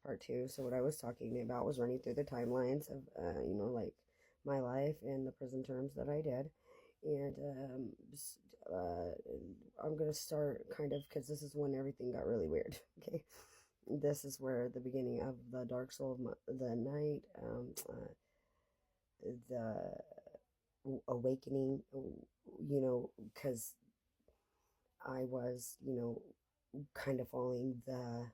part two. So what I was talking about was running through the timelines of, like my life and the prison terms that I did. And uh, I'm going to start kind of, because this is when everything got really weird. Okay. This is where the beginning of the dark soul of the night, the awakening, because I was, kind of following the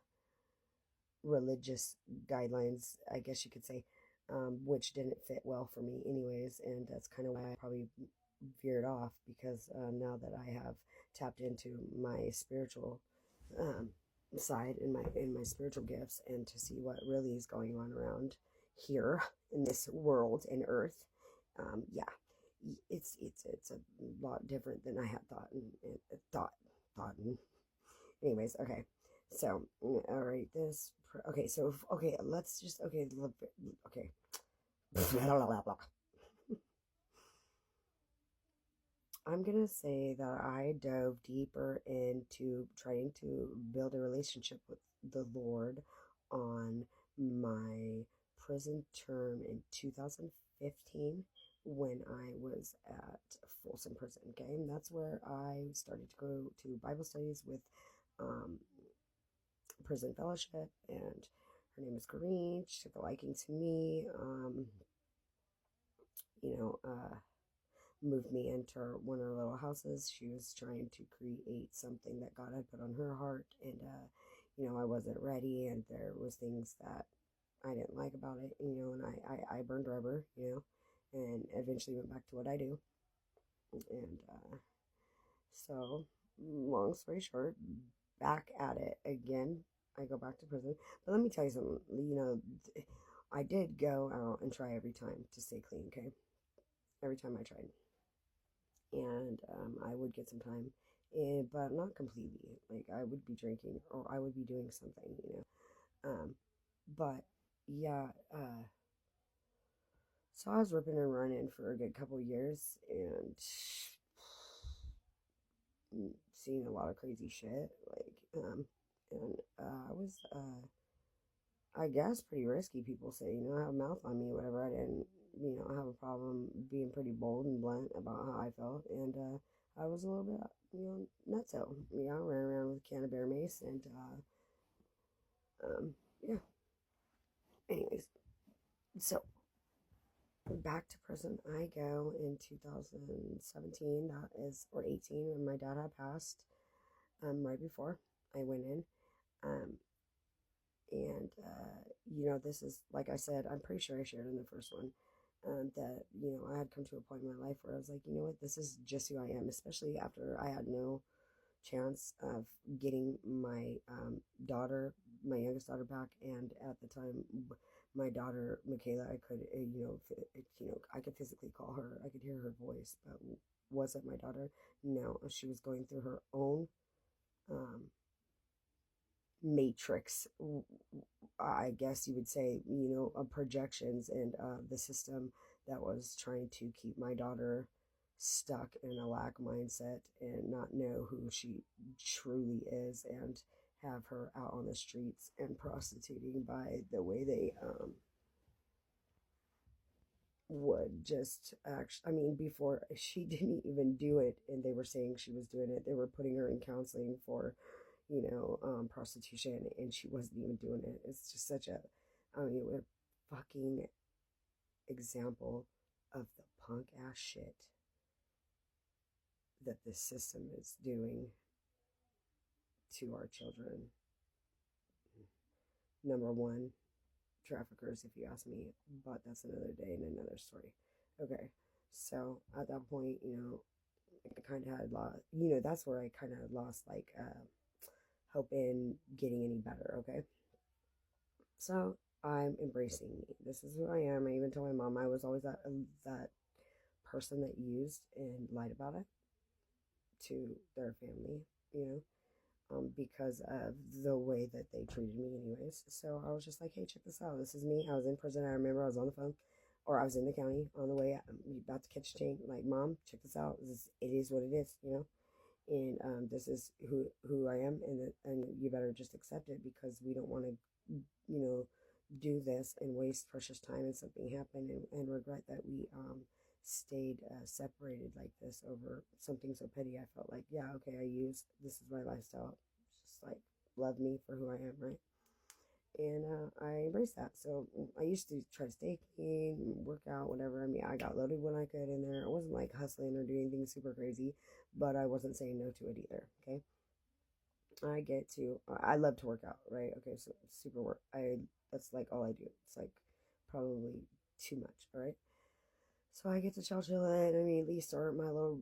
religious guidelines, I guess you could say, which didn't fit well for me, anyways. And that's kind of why I probably veered off because now that I have tapped into my spiritual um, side and my spiritual gifts, and to see what really is going on around here in this world and earth, yeah, it's a lot different than I had thought and thought. And anyways, okay. So, all right, okay. So, okay, let's just okay. I'm gonna say that I dove deeper into trying to build a relationship with the Lord on my prison term in 2015 when I was at Folsom Prison. Okay, and that's where I started to go to Bible studies with um, Prison Fellowship, and her name is Corrine. She took a liking to me. You know, moved me into one of her little houses. She was trying to create something that God had put on her heart, and I wasn't ready, and there was things that I didn't like about it, and I burned rubber, and eventually went back to what I do, and so long story short, back at it again. I go back to prison, but let me tell you something. I did go out and try every time to stay clean. Okay, every time I tried, and I would get some time, but not completely. Like I would be drinking or I would be doing something, but yeah, so I was ripping and running for a good couple years and seeing a lot of crazy shit. And I was, I guess, pretty risky. People say, have a mouth on me, whatever. I didn't, have a problem being pretty bold and blunt about how I felt, and I was a little bit, nutso. I ran around with a can of bear mace, and yeah. Anyways, so back to prison I go in 2017. That is, or 18, when my dad had passed. Right before I went in, um, and this is, like I said, I'm pretty sure I shared in the first one, that I had come to a point in my life where I was like, you know what, this is just who I am, especially after I had no chance of getting my my youngest daughter back, and at the time, my daughter Michaela, I could, I could physically call her, I could hear her voice, but was it my daughter? No, she was going through her own um, matrix, I guess you would say, of projections, and the system that was trying to keep my daughter stuck in a lack mindset and not know who she truly is, and have her out on the streets and prostituting by the way they would just actually, I mean, before she didn't even do it and they were saying she was doing it, they were putting her in counseling for prostitution, and she wasn't even doing it. It's just such a fucking example of the punk ass shit that the system is doing to our children. Number one, traffickers, if you ask me, but that's another day and another story. Okay, so at that point, I kind of had lost, that's where I kind of lost like hope in getting any better. Okay, so I'm embracing me. This is who I am. I even told my mom I was always that person that used and lied about it to their family, because of the way that they treated me, anyways. So I was just like, hey, check this out. This is me. I was in prison. I remember I was on the phone, or I was in the county on the way out, about to catch a train. Like, mom, check this out. It is what it is, and this is who I am, and you better just accept it, because we don't want to, do this and waste precious time and something happen, and regret that we stayed separated like this over something so petty. I felt like, yeah, okay, this is my lifestyle. Just like, love me for who I am, right? And I embraced that. So I used to try to stay clean, work out, whatever. I mean, I got loaded when I could in there. I wasn't like hustling or doing things super crazy, but I wasn't saying no to it either. Okay. I love to work out, right? Okay, so super work. That's like all I do. It's like probably too much, all right? So I get to chill and I mean, at least start my little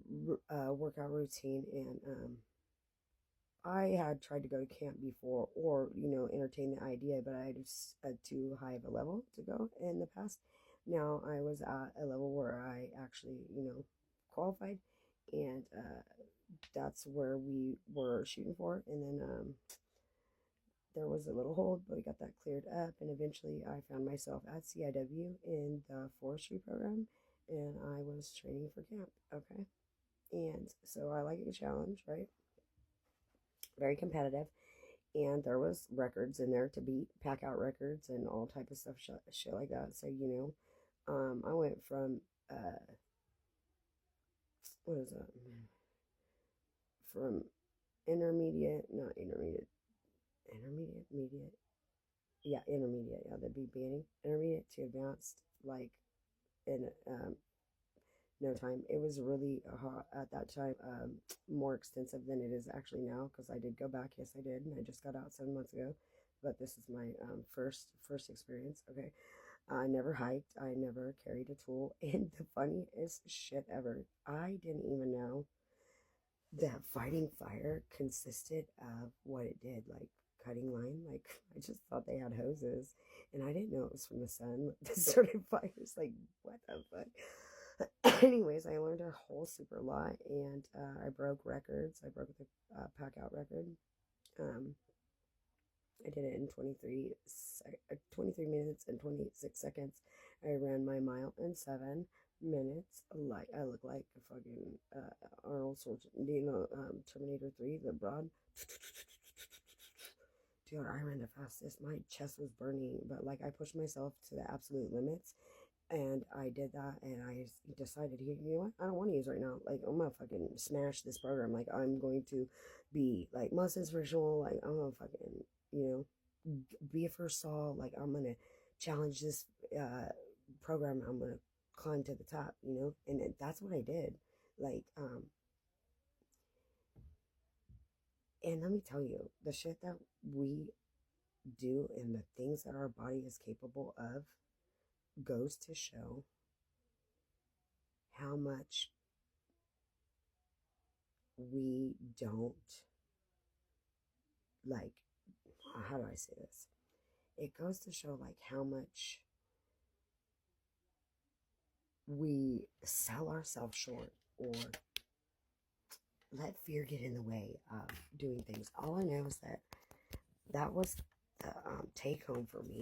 workout routine. And I had tried to go to camp before, or entertain the idea, but I just at too high of a level to go in the past. Now I was at a level where I actually, qualified, and that's where we were shooting for. And then there was a little hold, but we got that cleared up, and eventually I found myself at CIW in the forestry program, and I was training for camp. Okay, and so I like a challenge, right? Very competitive, and there was records in there to beat, pack out records, and all type of stuff, shit like that. So I went from what is that? From intermediate, not intermediate, intermediate, mediate, yeah, intermediate, yeah, the beginning, intermediate to advanced, like in no time. It was really at that time more extensive than it is actually now, because I did go back. Yes, I did, and I just got out 7 months ago. But this is my first experience. Okay, I never hiked. I never carried a tool, and the funniest shit ever, I didn't even know that fighting fire consisted of what it did, like cutting line. Like, I just thought they had hoses, and I didn't know it was from the sun that started fires. Like, what the fuck? Anyways, I learned a whole super lot, and I broke records. I broke the pack out record. Um, I did it in 23 minutes and 26 seconds. I ran my mile in 7 minutes. Like, I look like a fucking Arnold Schwarzenegger, Terminator 3, the broad. Dude, I ran the fastest. My chest was burning, but like, I pushed myself to the absolute limits. And I did that, and I decided, you know what? I don't want to use right now. Like, I'm gonna fucking smash this program. Like, I'm going to be like most inspirational. Like, I'm gonna fucking, be a first saw. Like, I'm gonna challenge this program. I'm gonna climb to the top. And that's what I did. Like, and let me tell you, the shit that we do and the things that our body is capable of goes to show how much we don't, like, how do I say this? It goes to show like how much we sell ourselves short, or let fear get in the way of doing things. All I know is that was the take home for me,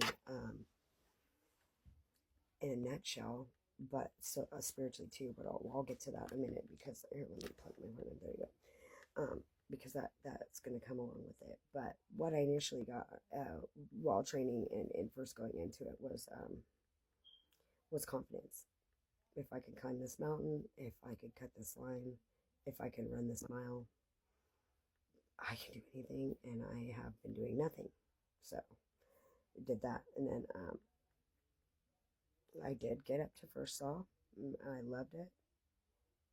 in a nutshell. But so spiritually too. But I'll get to that in a minute, because here, let me plug my phone in. There you go. Because that's going to come along with it. But what I initially got while training and first going into it was confidence. If I could climb this mountain, if I could cut this line, if I can run this mile, I can do anything, and I have been doing nothing. So I did that, and then I did get up to first saw. I loved it.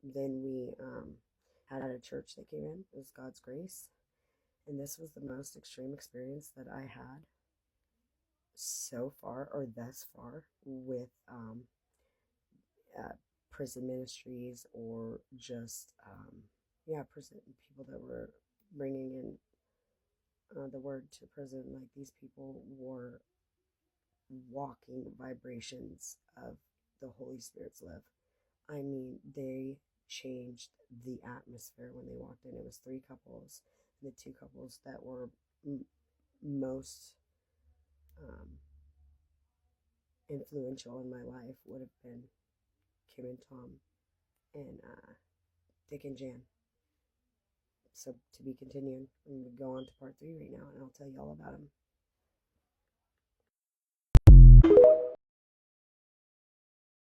Then we had a church that came in. It was God's grace, and this was the most extreme experience that I had so far, or thus far, with uh, prison ministries, or just prison people that were bringing in the word to prison. Like, these people were walking vibrations of the Holy Spirit's love. I mean, they changed the atmosphere when they walked in. It was 3 couples. The 2 couples that were most influential in my life would have been Kim and Tom, and Dick and Jan. So, to be continued. I'm going to go on to part 3 right now, and I'll tell you all about them.